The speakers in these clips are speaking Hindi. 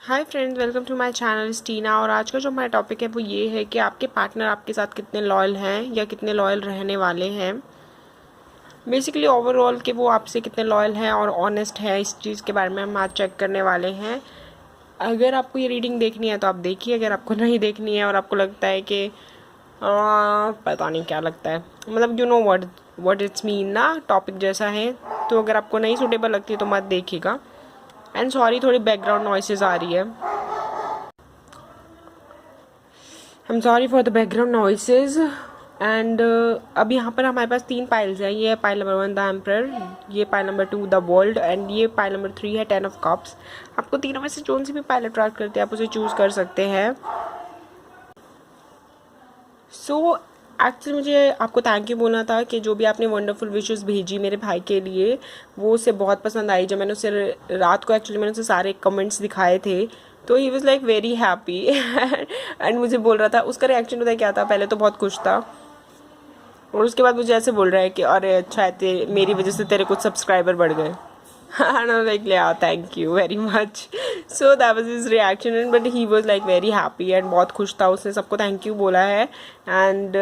Hi friends, welcome to my channel Stina. और आज का जो हमारा टॉपिक है वो ये है कि आपके पार्टनर आपके साथ कितने लॉयल हैं या कितने लॉयल रहने वाले हैं। बेसिकली ओवरऑल कि वो आपसे कितने लॉयल हैं और ऑनेस्ट है, इस चीज़ के बारे में हम आज चेक करने वाले हैं। अगर आपको ये रीडिंग देखनी है तो आप देखिए, अगर आपको नहीं देखनी है और आपको लगता है कि पता नहीं क्या लगता है, मतलब you know what it's mean ना, टॉपिक जैसा है, तो अगर आपको नहीं सूटेबल लगती है तो मत देखिएगा। एंड सॉरी, थोड़ी बैकग्राउंड नॉइसेज आ रही है। आई am sorry for the background noises. And अब यहाँ पर हमारे पास 3 पाइल्स हैं। ये है पाइल नंबर 1 द एम्परर, ये pile number 2 the world, and ये पाइल नंबर 3 है 10 ऑफ कप्स। आपको तीनों में से जोन सी भी पाइल अट्रैक्ट करते हैं आप उसे चूज़ कर सकते हैं। सो एक्चुअली मुझे आपको थैंक यू बोलना था कि जो भी आपने वंडरफुल विशेस भेजी मेरे भाई के लिए, वो उसे बहुत पसंद आई। जब मैंने उसे रात को मैंने उसे सारे कमेंट्स दिखाए थे तो he was like very happy and मुझे बोल रहा था, उसका रिएक्शन पता है क्या था, पहले तो बहुत खुश था और उसके बाद मुझे ऐसे बोल रहा है कि अरे अच्छा है, मेरी वजह से तेरे कुछ सब्सक्राइबर बढ़ गए। and I was like, yeah, thank you very much. So that was his reaction, and but he was like very happy and बहुत खुश था। उसने सबको थैंक यू बोला है and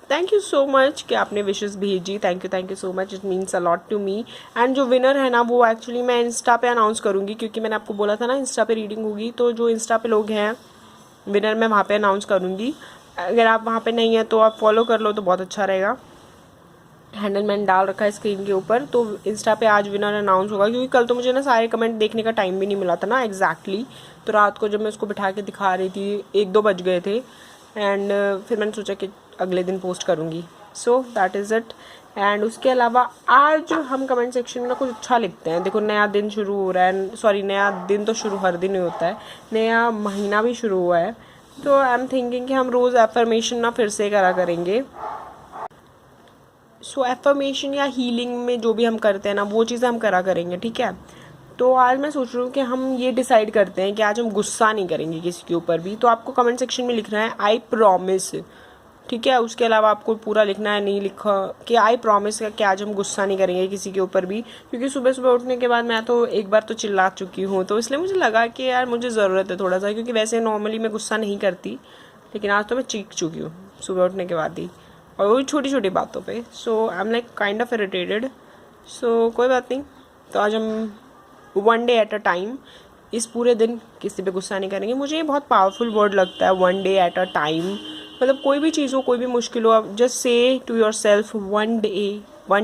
thank you so much कि आपने विशेस भेजी। Thank you so much, it means a lot to me. And जो विनर है ना वो एक्चुअली मैं इंस्टा पे अनाउंस करूँगी, क्योंकि मैंने आपको बोला था ना इंस्टा पे रीडिंग होगी, तो जो इंस्टा पे लोग हैं विनर मैं वहाँ पे अनाउंस करूँगी। अगर आप वहाँ पे नहीं हैं तो आप फॉलो कर लो तो बहुत अच्छा रहेगा। हैंडल मैंने डाल रखा है स्क्रीन के ऊपर, तो इंस्टा पे आज विनर अनाउंस होगा, क्योंकि कल तो मुझे ना सारे कमेंट देखने का टाइम भी नहीं मिला था ना एग्जैक्टली। तो रात को जब मैं उसको बिठा के दिखा रही थी 1-2 बज गए थे, एंड फिर मैंने सोचा कि अगले दिन पोस्ट करूँगी। So that is it. And उसके अलावा आज हम कमेंट सेक्शन में ना कुछ अच्छा लिखते हैं। देखो, नया दिन शुरू हो रहा है, सॉरी नया दिन तो शुरू हर दिन ही होता है, नया महीना भी शुरू हुआ है, तो आई एम थिंकिंग कि हम रोज़ एफर्मेशन ना फिर से करा करेंगे। सो एफर्मेशन या हीलिंग में जो भी हम करते हैं ना वो चीज़ें हम करा करेंगे, ठीक है। तो आज मैं सोच रही हूँ कि हम ये डिसाइड करते हैं कि आज हम गुस्सा नहीं करेंगे किसी के ऊपर भी। तो आपको कमेंट सेक्शन में लिखना है आई प्रॉमिस, ठीक है। उसके अलावा आपको पूरा लिखना है, नहीं लिखा कि आई प्रॉमिस का कि आज हम गुस्सा नहीं करेंगे किसी के ऊपर भी, क्योंकि सुबह सुबह उठने के बाद मैं तो एक बार तो चिल्ला चुकी हूँ, तो इसलिए मुझे लगा कि यार मुझे ज़रूरत है थोड़ा सा, क्योंकि वैसे नॉर्मली मैं गुस्सा नहीं करती, लेकिन आज तो मैं चीख चुकी हूँ सुबह उठने के बाद ही, और वो छोटी छोटी बातों पे। So I am like kind of irritated. So कोई बात नहीं, तो आज हम 1 डे एट अ टाइम, इस पूरे दिन किसी पे गुस्सा नहीं करेंगे। मुझे ये बहुत पावरफुल वर्ड लगता है, 1 डे एट अ टाइम। मतलब कोई भी चीज़ हो, कोई भी मुश्किल हो, just say to yourself 1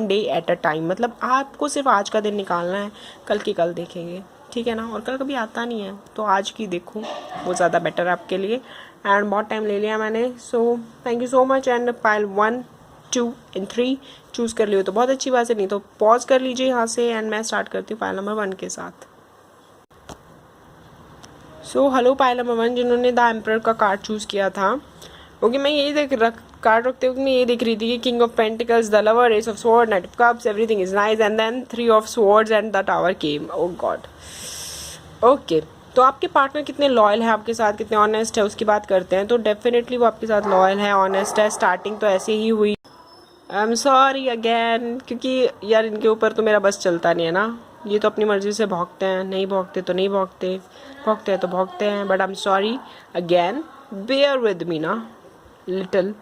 day at a time. मतलब आपको सिर्फ आज का दिन निकालना है, कल की कल देखेंगे, ठीक है ना। और कल कभी आता नहीं है, तो आज की देखो, वो ज़्यादा बेटर है आपके लिए। एंड बहुत टाइम ले लिया मैंने, सो thank you so much. And pile 1, 2 and 3 choose कर लियो तो बहुत अच्छी बात है, नहीं तो पॉज कर लीजिए यहाँ से एंड मैं स्टार्ट करती हूँ पाइल नंबर 1 के साथ। सो हेलो पाइल नंबर 1 जिन्होंने द एम्परर का कार्ड चूज़ किया था, क्योंकि मैं यही कार्ड रखते हुए मैं ये देख रही थी कि king of pentacles, the lover, ace of sword, knight of cups, everything is nice, and then 3 of swords and the tower came. Oh god. Okay, तो आपके पार्टनर कितने लॉयल है आपके साथ, कितने ऑनेस्ट है, उसकी बात करते हैं। तो डेफिनेटली वो आपके साथ लॉयल है, ऑनेस्ट है। स्टार्टिंग तो ऐसे ही हुई। आई एम सॉरी अगेन, क्योंकि यार इनके ऊपर तो मेरा बस चलता नहीं है ना, ये तो अपनी मर्ज़ी से भौंकते हैं, नहीं भौंकते तो नहीं भौंकते, भौंकते हैं तो भौंकते हैं। But I am sorry again, bear with me ना लिटिल।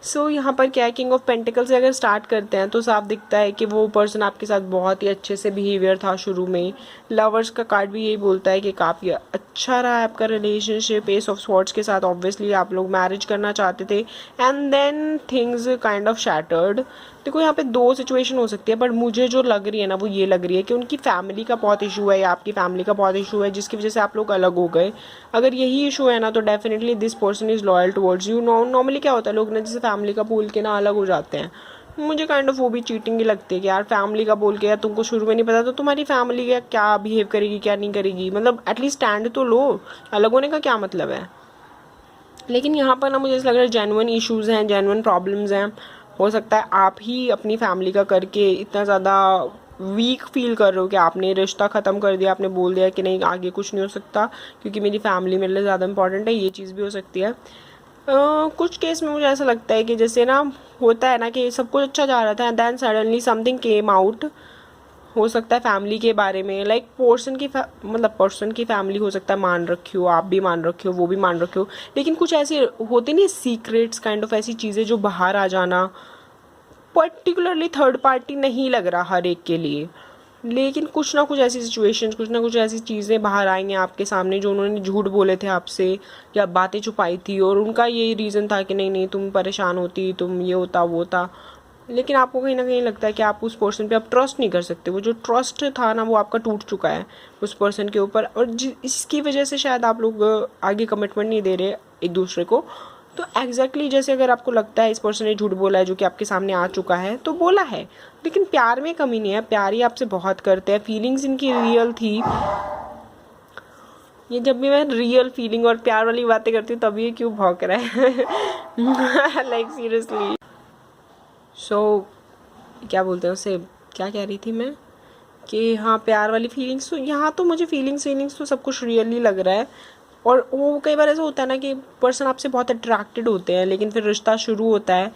सो यहाँ पर क्या है, किंग ऑफ पेंटिकल से अगर स्टार्ट करते हैं तो साफ दिखता है कि वो पर्सन आपके साथ बहुत ही अच्छे से बिहेवियर था शुरू में। लवर्स का कार्ड भी यही बोलता है कि काफ़ी अच्छा रहा है आपका रिलेशनशिप। एस ऑफ स्वॉर्ड्स के साथ ऑब्वियसली आप लोग मैरिज करना चाहते थे, and then things kind of shattered. देखो यहाँ पे 2 सिचुएशन हो सकती है, बट मुझे जो लग रही है ना वो ये लग रही है कि उनकी फैमिली का बहुत इशू है या आपकी फैमिली का बहुत इशू है, जिसकी वजह से आप लोग अलग हो गए। अगर यही इशू है ना तो definitely this person is loyal towards you. Normally क्या होता है, लोग ना जैसे फैमिली का बोल के ना अलग हो जाते हैं, मुझे काइंड ऑफ वो भी चीटिंग ही लगती है कि यार फैमिली का बोल के यार तुमको शुरू में नहीं पता तो तुम्हारी फैमिली का क्या बिहेव करेगी क्या नहीं करेगी, मतलब एटलीस्ट स्टैंड तो लो, अलग होने का क्या मतलब है। लेकिन यहाँ पर ना मुझे ऐसा लग रहा है जेन्युइन इश्यूज़ हैं, जेन्युइन प्रॉब्लम्स हैं। हो सकता है आप ही अपनी फैमिली का करके इतना ज़्यादा वीक फील कर रहे हो कि आपने रिश्ता ख़त्म कर दिया, आपने बोल दिया कि नहीं आगे कुछ नहीं हो सकता क्योंकि मेरी फैमिली मेरे लिए ज़्यादा इंपॉर्टेंट है। ये चीज़ भी हो सकती है। कुछ केस में मुझे ऐसा लगता है कि जैसे ना होता है ना कि सब कुछ अच्छा जा रहा था, then suddenly something came out हो सकता है फैमिली के बारे में, लाइक पर्सन की फैमिली हो सकता है मान रखी हो, आप भी मान रखे हो, वो भी मान रखे हो, लेकिन कुछ ऐसे होते नहीं सीक्रेट्स काइंड ऑफ ऐसी चीज़ें जो बाहर आ जाना, पर्टिकुलरली थर्ड पार्टी नहीं लग रहा हर एक के लिए, लेकिन कुछ ना कुछ ऐसी सिचुएशंस, कुछ ना कुछ ऐसी चीज़ें बाहर आएंगे आपके सामने जो उन्होंने झूठ बोले थे आपसे या बातें छुपाई थी, और उनका यही रीज़न था कि नहीं नहीं तुम परेशान होती, तुम ये होता वो था, लेकिन आपको कहीं ना कहीं लगता है कि आप उस पर्सन पे आप ट्रस्ट नहीं कर सकते। वो जो ट्रस्ट था ना वो आपका टूट चुका है उस पर्सन के ऊपर, और इसकी वजह से शायद आप लोग आगे कमिटमेंट नहीं दे रहे एक दूसरे को। तो एग्जैक्टली जैसे अगर आपको लगता है इस पर्सन ने झूठ बोला है जो कि आपके सामने आ चुका है, तो बोला है, लेकिन प्यार में कमी नहीं है, प्यार ही आपसे बहुत करते हैं, फीलिंग्स इनकी रियल थी। ये जब भी मैं रियल फीलिंग और प्यार वाली बातें करती हूँ तब ये क्यों भौंक रहा है लाइक सीरियसली। क्या बोलते हैं उसे, क्या कह रही थी मैं, कि हाँ प्यार वाली फीलिंग्स, तो यहाँ तो मुझे फीलिंग्स तो सब कुछ रियली लग रहा है। और वो कई बार ऐसा होता है ना कि पर्सन आपसे बहुत अट्रैक्टेड होते हैं, लेकिन फिर रिश्ता शुरू होता है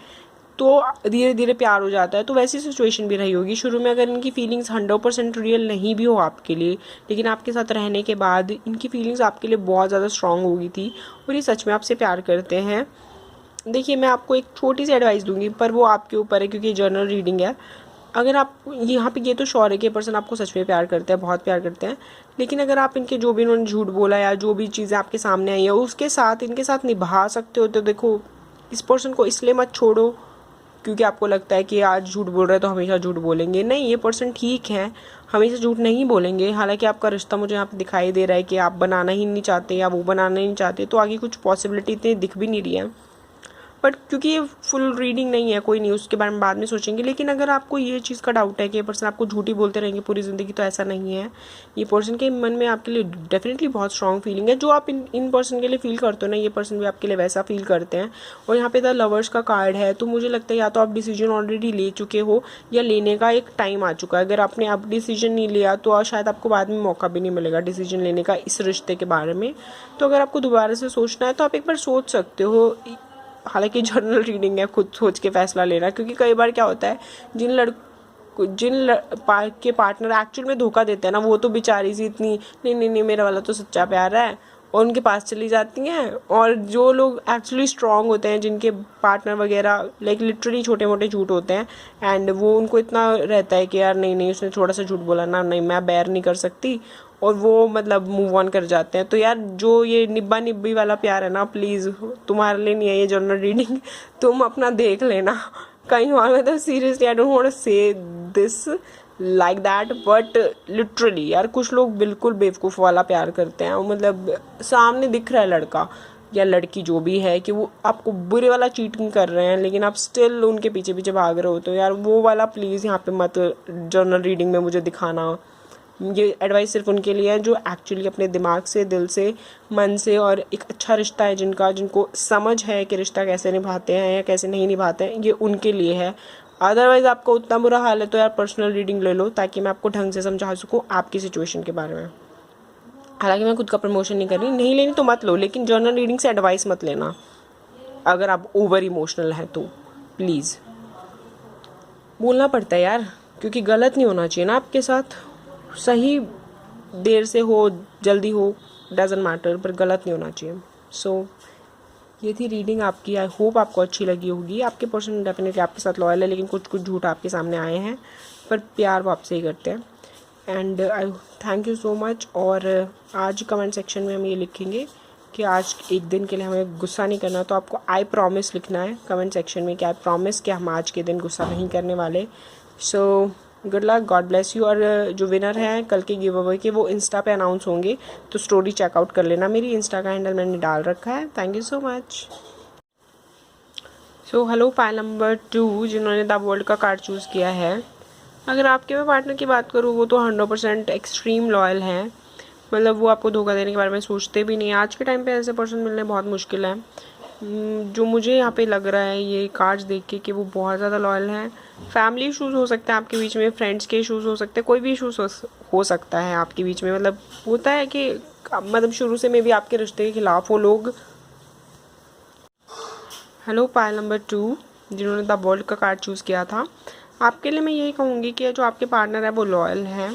तो धीरे धीरे प्यार हो जाता है। तो वैसी सिचुएशन भी रही होगी शुरू में, अगर इनकी फीलिंग्स 100% रियल नहीं भी हो आपके लिए, लेकिन आपके साथ रहने के बाद इनकी फीलिंग्स आपके लिए बहुत ज़्यादा स्ट्रांग होगी थी और ये सच में आपसे प्यार करते हैं। देखिए मैं आपको एक छोटी सी एडवाइस दूंगी, पर वो आपके ऊपर है क्योंकि ये जर्नल रीडिंग है। अगर आप यहाँ पे ये तो श्योर है कि पर्सन आपको सच में प्यार करते हैं, बहुत प्यार करते हैं, लेकिन अगर आप इनके जो भी इन्होंने झूठ बोला या जो भी चीज़ें आपके सामने आई है उसके साथ इनके साथ निभा सकते हो, तो देखो इस पर्सन को इसलिए मत छोड़ो क्योंकि आपको लगता है कि आज झूठ बोल रहे हैं तो हमेशा झूठ बोलेंगे। नहीं, ये पर्सन ठीक है, हमेशा झूठ नहीं बोलेंगे। हालांकि आपका रिश्ता मुझे यहाँ पे दिखाई दे रहा है कि आप बनाना ही नहीं चाहते या वो बनाना ही नहीं चाहते, तो आगे कुछ पॉसिबिलिटी इतनी दिख भी नहीं रही है। बट क्योंकि ये फुल रीडिंग नहीं है, कोई नहीं, उसके बारे में बाद में सोचेंगे। लेकिन अगर आपको ये चीज़ का डाउट है कि ये पर्सन आपको झूठी बोलते रहेंगे पूरी ज़िंदगी, तो ऐसा नहीं है। ये पर्सन के मन में आपके लिए डेफिनेटली बहुत स्ट्रॉन्ग फीलिंग है। जो आप इन पर्सन के लिए फील करते हो ना, ये पर्सन भी आपके लिए वैसा फील करते हैं। और यहाँ पे द लवर्स का कार्ड है, तो मुझे लगता है या तो आप डिसीजन ऑलरेडी ले चुके हो या लेने का एक टाइम आ चुका है। अगर आपने अब डिसीजन नहीं लिया तो शायद आपको बाद में मौका भी नहीं मिलेगा डिसीजन लेने का इस रिश्ते के बारे में। तो अगर आपको दोबारा से सोचना है तो आप एक बार सोच सकते हो। हालांकि जर्नल रीडिंग है, खुद सोच के फैसला लेना, क्योंकि कई बार क्या होता है के पार्टनर एक्चुअल में धोखा देते हैं ना, वो तो बेचारी सी इतनी नहीं नहीं नहीं मेरा वाला तो सच्चा प्यार है और उनके पास चली जाती हैं। और जो लोग एक्चुअली स्ट्रांग होते हैं, जिनके पार्टनर वगैरह लाइक लिटरली छोटे मोटे झूठ होते हैं, एंड वो उनको इतना रहता है कि यार नहीं नहीं उसने थोड़ा सा झूठ बोला ना, नहीं मैं बेयर नहीं कर सकती, और वो मतलब मूव ऑन कर जाते हैं। तो यार जो ये निब्बा निब्बी वाला प्यार है ना, प्लीज़ तुम्हारे लिए नहीं है ये जर्नल रीडिंग, तुम अपना देख लेना कहीं और। मतलब seriously I don't want to say this like that, but literally यार कुछ लोग बिल्कुल बेवकूफ़ वाला प्यार करते हैं। मतलब सामने दिख रहा है लड़का या लड़की जो भी है कि वो आपको बुरे वाला चीटिंग कर रहे हैं, लेकिन आप स्टिल उनके पीछे पीछे भाग रहे हो, तो यार वो वाला प्लीज़ यहाँ पे मत जर्नल रीडिंग में मुझे दिखाना। ये एडवाइस सिर्फ उनके लिए है जो एक्चुअली अपने दिमाग से, दिल से, मन से, और एक अच्छा रिश्ता है जिनको समझ है कि रिश्ता कैसे निभाते हैं या कैसे नहीं निभाते हैं, ये उनके लिए है। अदरवाइज़ आपको उतना बुरा हाल है तो यार पर्सनल रीडिंग ले लो, ताकि मैं आपको ढंग से समझा सकूँ आपकी सिचुएशन के बारे में। हालांकि मैं खुद का प्रमोशन नहीं कर रही, नहीं लेनी तो मत लो, लेकिन जर्नल रीडिंग से एडवाइस मत लेना अगर आप ओवर इमोशनल हैं तो प्लीज़। बोलना पड़ता है यार, क्योंकि गलत नहीं होना चाहिए ना आपके साथ। सही देर से हो जल्दी हो डजेंट मैटर, पर गलत नहीं होना चाहिए। सो ये थी रीडिंग आपकी। आई होप आपको अच्छी लगी होगी। आपके पर्सन डेफिनेटली आपके साथ लॉयल है, लेकिन कुछ कुछ झूठ आपके सामने आए हैं, पर प्यार वो आपसे ही करते हैं। And I thank you so much. और आज कमेंट सेक्शन में हम ये लिखेंगे कि आज एक दिन के लिए हमें गुस्सा नहीं करना, तो आपको आई प्रॉमिस लिखना है कमेंट सेक्शन में कि आई प्रॉमिस कि हम आज के दिन गुस्सा नहीं करने वाले। So good luck, God bless you. और जो विनर हैं कल के गिव अवे के, वो इंस्टा पे अनाउंस होंगे, तो स्टोरी चेकआउट कर लेना। मेरी इंस्टा का हैंडल मैंने डाल रखा है। Thank you so much. So hello pile number 2 जिन्होंने द वर्ल्ड का कार्ड चूज़ किया है। अगर आपके मैं पार्टनर की बात करूँ, वो तो 100% एक्सट्रीम लॉयल हैं। मतलब वो आपको धोखा देने के बारे में सोचते भी नहीं। आज के टाइम पे ऐसे पर्सन मिलने बहुत मुश्किल है। जो मुझे यहाँ पे लग रहा है ये कार्ड्स देख के कि वो बहुत ज़्यादा लॉयल हैं। फैमिली इशूज़ हो सकते हैं आपके बीच में, फ्रेंड्स के इशूज़ हो सकते हैं, कोई भी इशूज़ हो सकता है आपके बीच में। मतलब होता है कि मतलब शुरू से में भी आपके रिश्ते के खिलाफ हो लोग। हेलो पाइल नंबर 2 जिन्होंने द वर्ल्ड का कार्ड चूज़ किया था। आपके लिए मैं यही कहूँगी कि जो आपके पार्टनर है वो लॉयल है,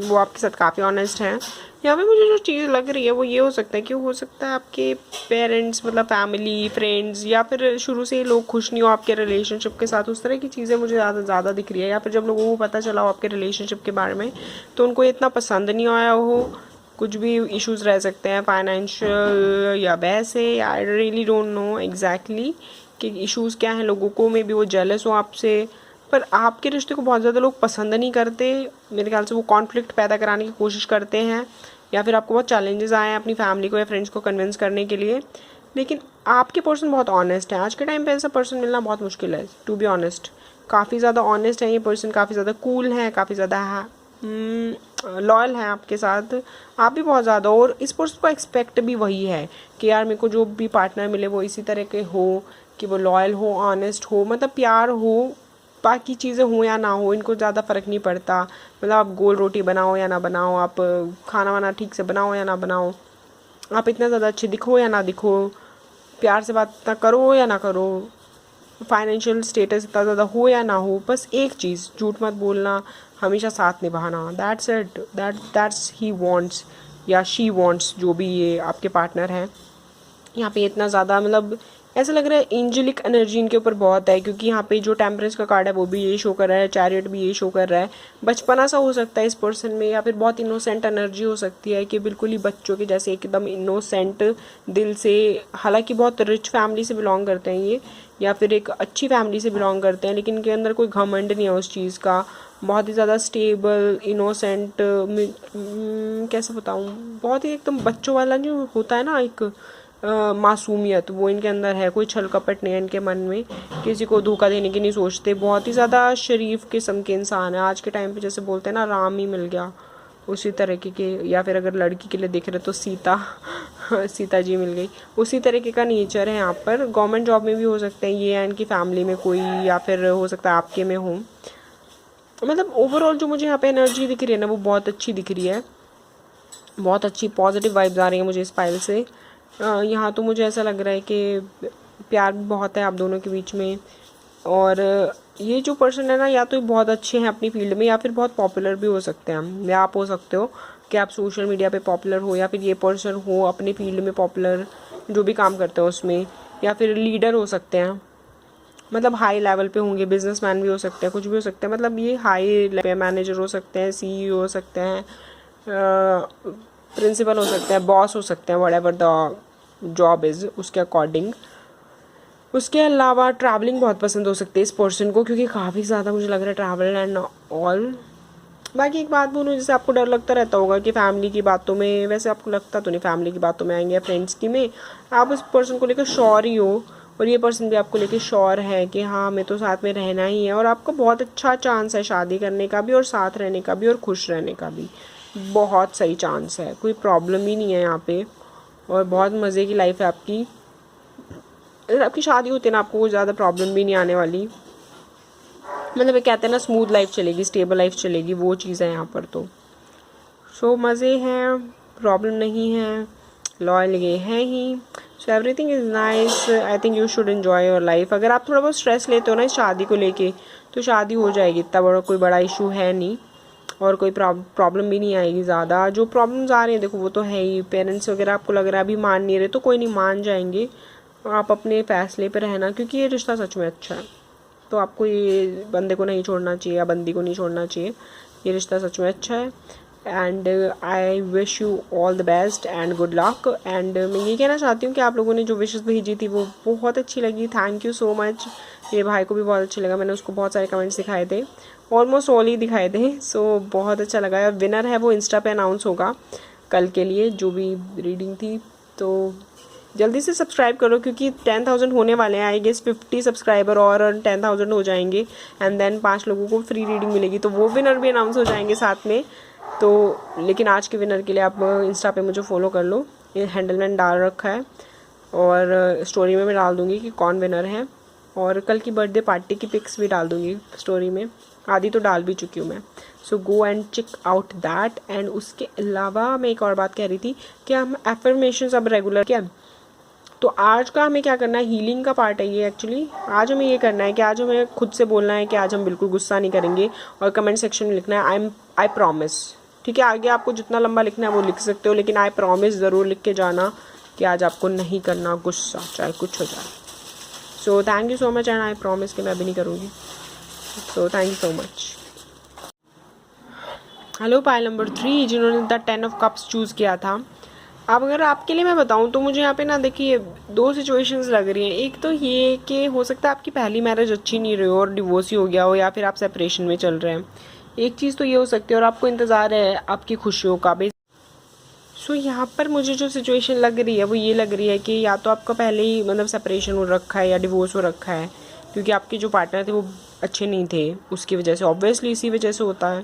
वो आपके साथ काफ़ी ऑनेस्ट है। यहाँ पे मुझे जो चीज़ लग रही है वो ये हो सकता है कि हो सकता है आपके पेरेंट्स मतलब फैमिली फ्रेंड्स या फिर शुरू से ही लोग खुश नहीं हो आपके रिलेशनशिप के साथ, उस तरह की चीज़ें मुझे ज़्यादा दिख रही है। या फिर जब लोगों को पता चला हो आपके रिलेशनशिप के बारे में तो उनको इतना पसंद नहीं आया हो। कुछ भी इश्यूज रह सकते हैं फाइनेंशियल या वैसे, I really don't know exactly कि इश्यूज क्या हैं लोगों को। मे बी वो जेलस हो आपसे, पर आपके रिश्ते को बहुत ज़्यादा लोग पसंद नहीं करते। मेरे ख्याल से वो कॉन्फ्लिक्ट पैदा कराने की कोशिश करते हैं या फिर आपको बहुत चैलेंजेस आए हैं अपनी फैमिली को या फ्रेंड्स को कन्विंस करने के लिए। लेकिन आपके पर्सन बहुत ऑनेस्ट है। आज के टाइम पे ऐसा पर्सन मिलना बहुत मुश्किल है, टू बी ऑनेस्ट। काफ़ी ज़्यादा ऑनेस्ट है ये पर्सन, काफ़ी ज़्यादा कूल है, काफ़ी ज़्यादा लॉयल है आपके साथ, आप भी बहुत ज़्यादा। और इस पर्सन को एक्सपेक्ट भी वही है कि यार मेरे को जो भी पार्टनर मिले वो इसी तरह के हो, कि वो लॉयल हो, ऑनेस्ट हो, मतलब प्यार हो, बाकी चीज़ें हो या ना हो इनको ज़्यादा फ़र्क नहीं पड़ता। मतलब आप गोल रोटी बनाओ या ना बनाओ, आप खाना वाना ठीक से बनाओ या ना बनाओ, आप इतना ज़्यादा अच्छे दिखो या ना दिखो, प्यार से बात ना करो या ना करो, फाइनेंशियल स्टेटस इतना ज़्यादा हो या ना हो, बस एक चीज़ झूठ मत बोलना, हमेशा साथ निभाना, that's it, that's he wants या शी वांट्स, जो भी ये आपके पार्टनर हैं। यहाँ पे इतना ज़्यादा मतलब ऐसा लग रहा है एंजेलिक एनर्जी इनके ऊपर बहुत है, क्योंकि यहाँ पे जो टेम्परेंस का कार्ड है वो भी ये शो कर रहा है, चैरियट भी ये शो कर रहा है। बचपना सा हो सकता है इस पर्सन में, या फिर बहुत इनोसेंट एनर्जी हो सकती है कि बिल्कुल ही बच्चों के जैसे एकदम इनोसेंट दिल से। हालांकि बहुत रिच फैमिली से बिलोंग करते हैं ये, या फिर एक अच्छी फैमिली से बिलोंग करते हैं, लेकिन इनके अंदर कोई घमंड नहीं है उस चीज़ का। बहुत ही ज़्यादा स्टेबल इनोसेंट, कैसे बताऊँ, बहुत ही एकदम बच्चों वाला जो होता है ना एक मासूमियत, वो इनके अंदर है। कोई छल कपट नहीं है इनके मन में, किसी को धोखा देने की नहीं सोचते, बहुत ही ज़्यादा शरीफ किस्म के इंसान है। आज के टाइम पे जैसे बोलते हैं ना राम ही मिल गया, उसी तरीके के, या फिर अगर लड़की के लिए दिख रहे तो सीता सीता जी मिल गई, उसी तरीके का नेचर है यहाँ पर। गवर्नमेंट जॉब में भी हो सकते हैं ये, इनकी फैमिली में कोई, या फिर हो सकता है आपके में हो। मतलब ओवरऑल जो मुझे यहाँ पे एनर्जी दिख रही है ना वो बहुत अच्छी दिख रही है, बहुत अच्छी पॉजिटिव वाइब्स आ रही हैं मुझे इस फाइल से। यहाँ तो मुझे ऐसा लग रहा है कि प्यार भी बहुत है आप दोनों के बीच में। और ये जो पर्सन है ना या तो बहुत अच्छे हैं अपनी फील्ड में, या फिर बहुत पॉपुलर भी हो सकते हैं। या आप हो सकते हो कि आप सोशल मीडिया पे पॉपुलर हो, या फिर ये पर्सन हो अपनी फील्ड में पॉपुलर, जो भी काम करते हो उसमें, या फिर लीडर हो सकते हैं, मतलब हाई लेवल पे होंगे, बिजनेसमैन भी हो सकते हैं, कुछ भी हो सकते हैं। मतलब ये हाई लेवल पे मैनेजर हो सकते हैं, सीईओ हो सकते हैं, प्रिंसिपल हो सकते हैं, बॉस हो सकते हैं, व्हाटएवर द जॉब इज़ उसके अकॉर्डिंग। उसके अलावा ट्रैवलिंग बहुत पसंद हो सकती है इस पर्सन को, क्योंकि काफ़ी ज़्यादा मुझे लग रहा है ट्रैवल एंड ऑल। बाकी एक बात बोलूँ, जैसे आपको डर लगता रहता होगा कि फैमिली की बातों में, वैसे आपको लगता तो नहीं फैमिली की बातों में आएंगे या फ्रेंड्स की में, आप उस पर्सन को लेकर श्योर ही हो, और ये पर्सन भी आपको लेकर श्योर है कि हाँ हमें तो साथ में रहना ही है। और आपको बहुत अच्छा चांस है शादी करने का भी, और साथ रहने का भी, और खुश रहने का भी, बहुत सही चांस है, कोई प्रॉब्लम ही नहीं है यहाँ पे। और बहुत मज़े की लाइफ है आपकी, अगर आपकी शादी होती है ना आपको ज़्यादा प्रॉब्लम भी नहीं आने वाली। मतलब ये कहते हैं ना स्मूथ लाइफ चलेगी, स्टेबल लाइफ चलेगी, वो चीज़ है यहाँ पर। तो सो मज़े हैं, प्रॉब्लम नहीं है, लॉयल ये है ही, so everything is nice. I think you should enjoy your life. अगर आप थोड़ा बहुत स्ट्रेस लेते हो ना इस शादी को लेके तो शादी हो जाएगी, इतना बड़ा कोई बड़ा इशू है नहीं, और कोई प्रॉब्लम भी नहीं आएगी ज़्यादा। जो प्रॉब्लम्स आ रही हैं देखो वो तो है ही, पेरेंट्स वगैरह आपको लग रहा है अभी मान नहीं रहे, तो कोई नहीं, मान जाएंगे। आप अपने फैसले पे रहना, क्योंकि ये रिश्ता सच में अच्छा है। तो आपको ये बंदे को नहीं छोड़ना चाहिए या बंदी को नहीं छोड़ना चाहिए, ये रिश्ता सच में अच्छा है। And I wish you all the best and good luck. And मैं ये कहना चाहती हूँ कि आप लोगों ने जो विशेस भेजी थी वो बहुत अच्छी लगी, थैंक यू सो मच। मेरे भाई को भी बहुत अच्छा लगा, मैंने उसको बहुत सारे कमेंट्स दिखाए थे, ऑलमोस्ट ऑल ही दिखाए थे, सो बहुत अच्छा लगा। विनर है वो इंस्टा पे अनाउंस होगा कल के लिए, जो भी रीडिंग थी। तो जल्दी से सब्सक्राइब करो, क्योंकि 10,000 होने वाले हैं, आई गेस 50 सब्सक्राइबर और 10,000 हो जाएंगे, एंड देन 5 लोगों को फ्री रीडिंग मिलेगी, तो वो विनर भी अनाउंस हो जाएंगे साथ में। तो लेकिन आज के विनर के लिए आप इंस्टा पे मुझे फॉलो कर लो, ये हैंडल मैंने डाल रखा है, और स्टोरी में मैं डाल दूँगी कि कौन विनर है, और कल की बर्थडे पार्टी की पिक्स भी डाल दूँगी स्टोरी में, आधी तो डाल भी चुकी हूँ मैं। So go and check out that. And उसके अलावा मैं एक और बात कह रही थी कि हम एफर्मेशंस अब रेगुलर क्या तो आज का हमें क्या करना है, हीलिंग का पार्ट है ये एक्चुअली। आज हमें ये करना है कि आज हमें खुद से बोलना है कि आज हम बिल्कुल गुस्सा नहीं करेंगे, और कमेंट सेक्शन में लिखना है आई प्रॉमिस। ठीक है, आगे आपको जितना लंबा लिखना है वो लिख सकते हो, लेकिन आई प्रॉमिस ज़रूर लिख के जाना कि आज आपको नहीं करना गुस्सा, चाहे कुछ हो जाए। सो thank you so much, and I promise कि मैं भी नहीं करूँगी। सो thank you so much. Hello pile number 3 जिन्होंने द 10 ऑफ कप्स चूज़ किया था। अब अगर आपके लिए मैं बताऊं तो मुझे यहाँ पे ना देखिए 2 सिचुएशंस लग रही हैं। एक तो ये कि हो सकता है आपकी पहली मैरिज अच्छी नहीं रही हो और डिवोर्स ही हो गया हो, या फिर आप सेपरेशन में चल रहे हैं। एक चीज़ तो ये हो सकती है, और आपको इंतज़ार है आपकी खुशियों का भी। सो यहाँ पर मुझे जो सिचुएशन लग रही है वो ये लग रही है कि या तो आपका पहले ही मतलब सेपरेशन हो रखा है या डिवोर्स हो रखा है, क्योंकि आपके जो पार्टनर थे वो अच्छे नहीं थे, उसकी वजह से, ऑब्वियसली इसी वजह से होता है।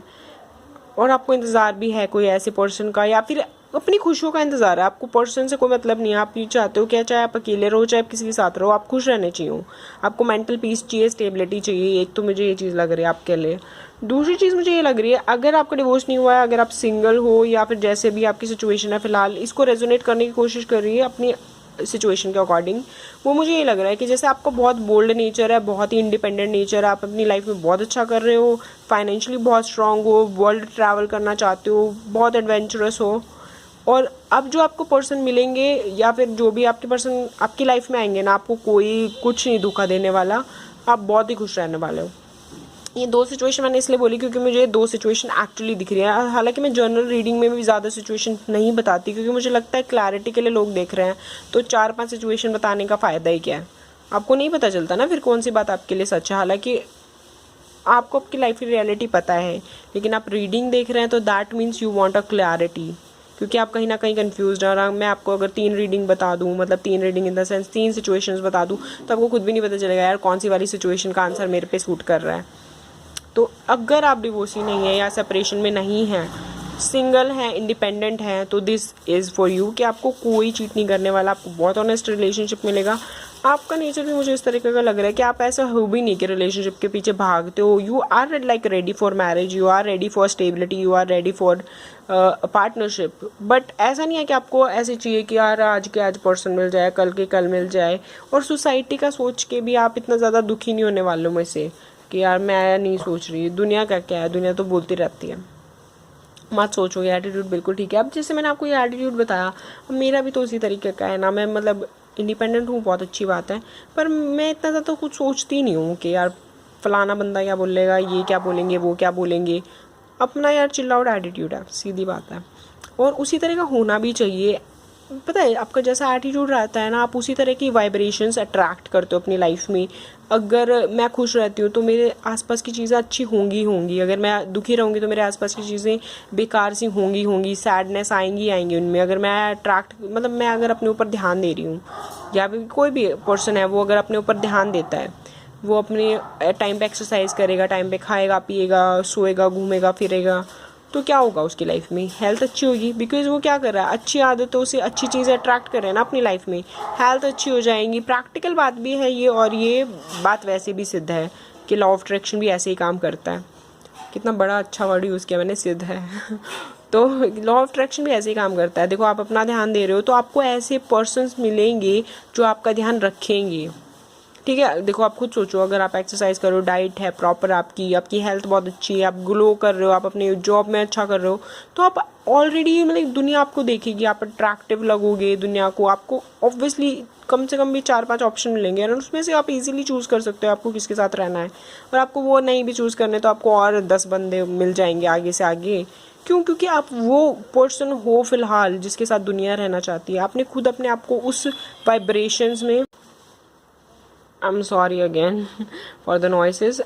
और आपको इंतज़ार भी है कोई ऐसे पर्सन का, या फिर अपनी खुशियों का इंतज़ार है। आपको पर्सन से कोई मतलब नहीं है, आप ये चाहते हो क्या, चाहे आप अकेले रहो चाहे आप किसी के साथ रहो, आप खुश रहने चाहिए। आपको मेंटल पीस चाहिए, स्टेबिलिटी चाहिए। एक तो मुझे ये चीज़ लग रही है आपके लिए। दूसरी चीज़ मुझे ये लग रही है, अगर आपका डिवोर्स नहीं हुआ है, अगर आप सिंगल हो या फिर जैसे भी आपकी सिचुएशन है फ़िलहाल, इसको रेजोनेट करने की कोशिश कर रही है अपनी सिचुएशन के अकॉर्डिंग। वो मुझे ये लग रहा है कि जैसे आपका बहुत बोल्ड नेचर है, बहुत ही इंडिपेंडेंट नेचर है, आप अपनी लाइफ में बहुत अच्छा कर रहे हो, फाइनेंशियली बहुत स्ट्रांग हो, वर्ल्ड ट्रैवल करना चाहते हो, बहुत एडवेंचरस हो, और अब जो आपको पर्सन मिलेंगे या फिर जो भी आपके पर्सन आपकी लाइफ में आएंगे ना, आपको कोई कुछ नहीं धोखा देने वाला, आप बहुत ही खुश रहने वाले हो। ये 2 सिचुएशन मैंने इसलिए बोली क्योंकि मुझे 2 सिचुएशन एक्चुअली दिख रही है। हालांकि मैं जर्नल रीडिंग में भी ज़्यादा सिचुएशन नहीं बताती, क्योंकि मुझे लगता है क्लैरिटी के लिए लोग देख रहे हैं, तो 4-5 सिचुएशन बताने का फ़ायदा ही क्या है। आपको नहीं पता चलता ना फिर कौन सी बात आपके लिए सच है। हालांकि आपको आपकी लाइफ की रियलिटी पता है, लेकिन आप रीडिंग देख रहे हैं तो that means you want a clarity, क्योंकि आप कहीं ना कहीं कंफ्यूज रह रहा। मैं आपको अगर 3 रीडिंग बता दूं, मतलब 3 reading in the sense 3 situations बता दूं, तो आपको खुद भी नहीं पता चलेगा यार कौन सी वाली सिचुएशन का आंसर मेरे पे सूट कर रहा है। तो अगर आप डिवोर्सी नहीं है या सेपरेशन में नहीं है, सिंगल है, इंडिपेंडेंट है, तो दिस इज़ फॉर यू कि आपको कोई चीट नहीं करने वाला, आपको बहुत ऑनेस्ट रिलेशनशिप मिलेगा। आपका नेचर भी मुझे इस तरीके का लग रहा है कि आप ऐसा हो भी नहीं कि रिलेशनशिप के पीछे भागते हो। You are like ready for marriage, you are ready for stability, you are ready for partnership. But ऐसा नहीं है कि आपको ऐसे चाहिए कि यार आज के आज पर्सन मिल जाए, कल के कल मिल जाए। और सोसाइटी का सोच के भी आप इतना ज़्यादा दुखी नहीं होने वालों में से कि यार मैं नहीं सोच रही, दुनिया का क्या है, दुनिया तो बोलती रहती है। मत सोचो, ये एटीट्यूड बिल्कुल ठीक है। अब जैसे मैंने आपको ये एटीट्यूड बताया, अब मेरा भी तो उसी तरीके का है ना। मैं मतलब इंडिपेंडेंट हूँ, बहुत अच्छी बात है, पर मैं इतना ज़्यादा कुछ सोचती नहीं हूँ कि यार फलाना बंदा क्या बोलेगा, ये क्या बोलेंगे, वो क्या बोलेंगे। अपना यार चिल आउट एटीट्यूड है, सीधी बात है, और उसी तरह का होना भी चाहिए। पता है आपका जैसा एटीट्यूड रहता है ना, आप उसी तरह की वाइब्रेशंस अट्रैक्ट करते हो अपनी लाइफ में। अगर मैं खुश रहती हूँ तो मेरे आसपास की चीज़ें अच्छी होंगी, अगर मैं दुखी रहूँगी तो मेरे आसपास की चीज़ें बेकार सी होंगी, सैडनेस आएंगी उनमें। अगर मैं मतलब मैं अगर अपने ऊपर ध्यान दे रही हूँ, या फिर कोई भी पर्सन है वो अगर अपने ऊपर ध्यान देता है, वो अपने टाइम पे एक्सरसाइज करेगा, टाइम पे खाएगा पिएगा, सोएगा, घूमेगा फिरेगा, तो क्या होगा उसकी लाइफ में, हेल्थ अच्छी होगी। बिकॉज वो क्या कर रहा है, अच्छी आदतों से अच्छी चीज़ें अट्रैक्ट कर रहे हैं ना अपनी लाइफ में, हेल्थ अच्छी हो जाएंगी। प्रैक्टिकल बात भी है ये, और ये बात वैसे भी सिद्ध है कि लॉ ऑफ अट्रैक्शन भी ऐसे ही काम करता है। कितना बड़ा अच्छा वर्ड यूज़ किया मैंने, सिद्ध है तो लॉ ऑफ अट्रैक्शन भी ऐसे ही काम करता है। देखो आप अपना ध्यान दे रहे हो तो आपको ऐसे पर्सन्स मिलेंगे जो आपका ध्यान रखेंगे। ठीक है, देखो आप खुद सोचो, अगर आप एक्सरसाइज करो, डाइट है प्रॉपर, आपकी हेल्थ बहुत अच्छी है, आप ग्लो कर रहे हो, आप अपने जॉब में अच्छा कर रहे हो, तो आप ऑलरेडी मतलब दुनिया आपको देखेगी, आप अट्रैक्टिव लगोगे दुनिया को। आपको ऑब्वियसली कम से कम भी 4-5 ऑप्शन मिलेंगे, और उसमें से आप इजीली चूज़ कर सकते हो आपको किसके साथ रहना है। और आपको वो नहीं भी चूज़ करने तो आपको और 10 बंदे मिल जाएंगे आगे से आगे। क्यों? क्योंकि आप वो पर्सन हो फिलहाल जिसके साथ दुनिया रहना चाहती है। आपने खुद अपने आप को उस वाइब्रेशंस में, I'm sorry again for the noises,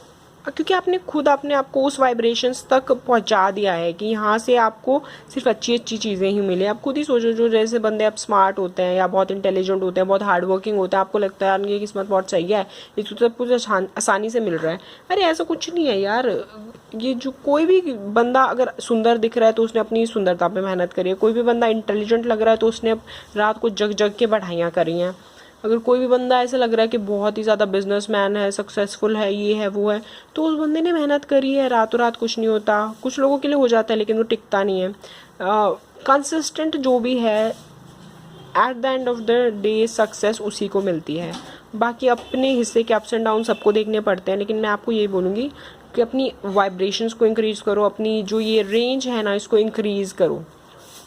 क्योंकि आपने खुद अपने आपको उस वाइब्रेशंस तक पहुंचा दिया है कि यहाँ से आपको सिर्फ अच्छी चीज़ें ही मिले। आप खुद ही सोचो, जो जैसे बंदे आप स्मार्ट होते हैं या बहुत इंटेलिजेंट होते हैं, बहुत हार्ड वर्किंग होते हैं, आपको लगता है यार ये किस्मत बहुत सही है, ये तो सब कुछ आसानी से मिल रहा है। अरे ऐसा कुछ नहीं है यार। ये जो कोई भी बंदा अगर सुंदर दिख रहा है तो उसने अपनी सुंदरता पे मेहनत करी है। कोई भी बंदा इंटेलिजेंट लग रहा है तो उसने रात को जग जग के पढ़ाइयाँ करी हैं। अगर कोई भी बंदा ऐसा लग रहा है कि बहुत ही ज़्यादा बिजनेसमैन है, सक्सेसफुल है, ये है वो है, तो उस बंदे ने मेहनत करी है। रातों रात कुछ नहीं होता, कुछ लोगों के लिए हो जाता है लेकिन वो टिकता नहीं है। कंसिस्टेंट जो भी है at the end of the day success उसी को मिलती है। बाकी अपने हिस्से के अप्स एंड डाउन सबको देखने पड़ते हैं, लेकिन मैं आपको यही बोलूँगी कि अपनी वाइब्रेशंस को इंक्रीज़ करो, अपनी जो ये रेंज है ना इसको इंक्रीज़ करो।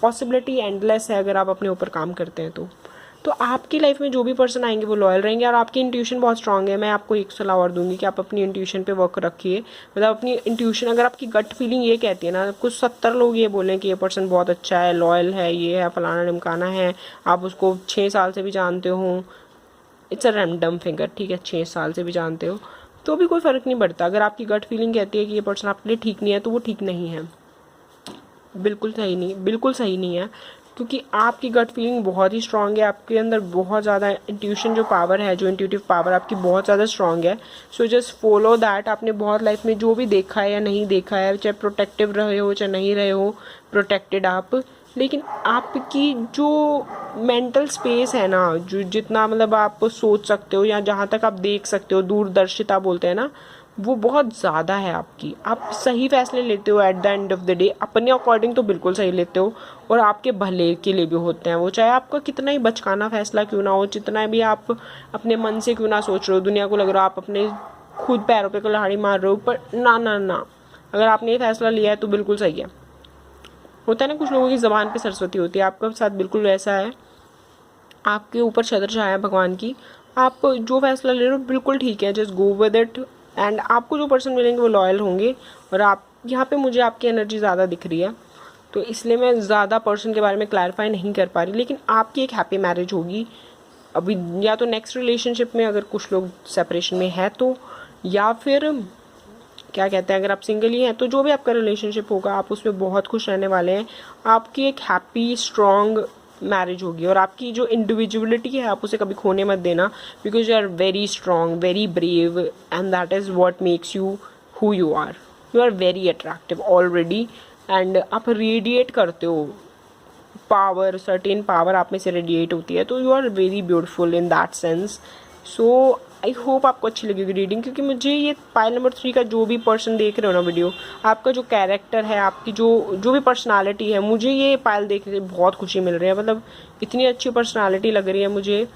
पॉसिबिलिटी एंडलेस है अगर आप अपने ऊपर काम करते हैं तो आपकी लाइफ में जो भी पर्सन आएंगे वो लॉयल रहेंगे। और आपकी इंट्यूशन बहुत स्ट्रांग है। मैं आपको एक सलाह और दूंगी कि आप अपनी इंट्यूशन पे वर्क रखिए। मतलब अपनी इंट्यूशन, अगर आपकी गट फीलिंग ये कहती है ना, कुछ 70 लोग ये बोलें कि ये पर्सन बहुत अच्छा है, लॉयल है, ये है, फलाना ढिमकाना है, आप उसको 6 साल से भी जानते हो, इट्स अ रैंडम फिगर, ठीक है, 6 साल से भी जानते हो तो भी कोई फ़र्क नहीं पड़ता। अगर आपकी गट फीलिंग कहती है कि ये पर्सन आपके लिए ठीक नहीं है तो वो ठीक नहीं है, बिल्कुल सही नहीं है, क्योंकि आपकी गट फीलिंग बहुत ही स्ट्रांग है। आपके अंदर बहुत ज़्यादा इंट्यूशन जो पावर है, जो इंट्यूटिव पावर आपकी बहुत ज़्यादा स्ट्रांग है। So just follow that. आपने बहुत लाइफ में जो भी देखा है या नहीं देखा है, चाहे प्रोटेक्टिव रहे हो चाहे नहीं रहे हो प्रोटेक्टेड आप, लेकिन आपकी जो मेंटल स्पेस है ना, जो जितना मतलब आप सोच सकते हो या जहाँ तक आप देख सकते हो, दूरदर्शिता बोलते हैं ना, वो बहुत ज़्यादा है आपकी। आप सही फैसले लेते हो at the end of the day, अपने अकॉर्डिंग तो बिल्कुल सही लेते हो, और आपके भले के लिए भी होते हैं वो, चाहे आपका कितना ही बचकाना फैसला क्यों ना हो, जितना भी आप अपने मन से क्यों ना सोच रहे हो, दुनिया को लग रहा हो आप अपने खुद पैरों पे कुल्हाड़ी मार रहे हो, पर ना, अगर आपने ये फैसला लिया है तो बिल्कुल सही है। होता है ना, कुछ लोगों की ज़बान पे सरस्वती होती है, आपका साथ बिल्कुल वैसा है। आपके ऊपर छत्र छाया है भगवान की, आप जो फैसला ले रहे हो बिल्कुल ठीक है, just go with it. And आपको जो पर्सन मिलेंगे वो लॉयल होंगे। और आप यहाँ पे मुझे आपकी एनर्जी ज़्यादा दिख रही है, तो इसलिए मैं ज़्यादा पर्सन के बारे में क्लैरिफाई नहीं कर पा रही, लेकिन आपकी एक हैप्पी मैरिज होगी अभी, या तो नेक्स्ट रिलेशनशिप में अगर कुछ लोग सेपरेशन में है तो, या फिर क्या कहते हैं अगर आप सिंगल ही हैं तो जो भी आपका रिलेशनशिप होगा आप उसमें बहुत खुश रहने वाले हैं। आपकी एक हैप्पी स्ट्रॉन्ग मैरिज होगी, और आपकी जो इंडिविजुअलिटी है आप उसे कभी खोने मत देना, because you are very strong, very brave, and that is what makes you who you are very attractive already, and आप रेडिएट करते हो पावर, सर्टेन पावर आप में से रेडिएट होती है, तो you are very beautiful in that sense. So I hope आपको अच्छी लगेगी रीडिंग, क्योंकि मुझे ये पाइल नंबर 3 का जो भी पर्सन देख रहे हो ना वीडियो, आपका जो कैरेक्टर है, आपकी जो भी पर्सनालिटी है, मुझे ये पाइल देख के बहुत खुशी मिल रही है। मतलब इतनी अच्छी पर्सनालिटी लग रही है मुझे,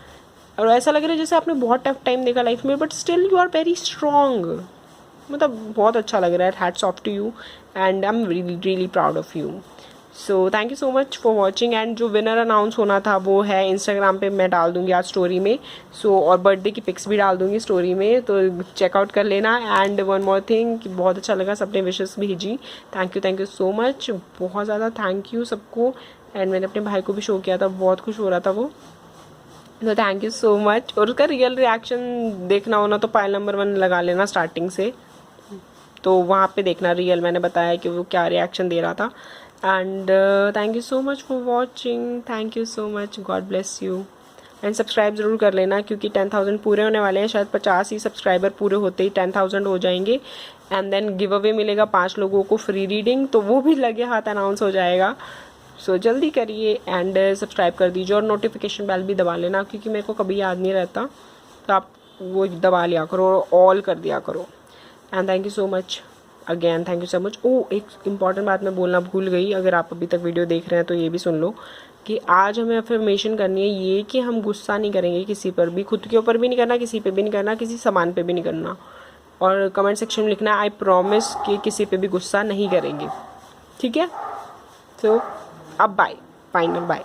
और ऐसा लग रहा है जैसे आपने बहुत टफ टाइम देखा लाइफ में, but still you are very strong. मतलब बहुत अच्छा लग रहा है। Hats off to you and I am really really proud of you. So thank you so much for watching. And जो विनर अनाउंस होना था वो है इंस्टाग्राम पे, मैं डाल दूंगी आज स्टोरी में। और बर्थडे की पिक्स भी डाल दूंगी स्टोरी में, तो चेकआउट कर लेना। एंड वन मोर थिंग कि बहुत अच्छा लगा, सबने विशेस भेजी, थैंक यू सो मच, बहुत ज़्यादा थैंक यू सबको। एंड मैंने अपने भाई को भी शो किया था, बहुत खुश हो रहा था वो, तो थैंक यू सो मच। और उसका रियल रिएक्शन देखना हो ना तो पाइल नंबर 1 लगा लेना स्टार्टिंग से, तो वहाँ पे देखना रियल मैंने बताया कि वो क्या रिएक्शन दे रहा था। And thank you so much for watching, thank you so much, God bless you. And subscribe ज़रूर कर लेना, क्योंकि 10,000 पूरे होने वाले हैं, शायद 50 ही सब्सक्राइबर पूरे होते ही 10,000 हो जाएंगे। एंड देन गिव अवे मिलेगा 5 लोगों को फ्री रीडिंग, तो वो भी लगे हाथ अनाउंस हो जाएगा। सो जल्दी करिए एंड सब्सक्राइब कर दीजिए, और नोटिफिकेशन बेल भी दबा लेना, क्योंकि मेरे को कभी याद नहीं रहता, तो आप वो दबा लिया करो और ऑल कर दिया करो। And thank you so much again, thank you so much. एक इम्पॉर्टेंट बात मैं बोलना भूल गई, अगर आप अभी तक वीडियो देख रहे हैं तो ये भी सुन लो कि आज हमें अफर्मेशन करनी है ये कि हम गुस्सा नहीं करेंगे किसी पर भी, खुद के ऊपर भी नहीं करना, किसी पे भी नहीं करना, किसी सामान पे भी नहीं करना। और कमेंट सेक्शन में लिखना आई प्रॉमिस कि किसी पे भी गुस्सा नहीं करेंगे, ठीक है। तो अब बाय, फाइनल बाय।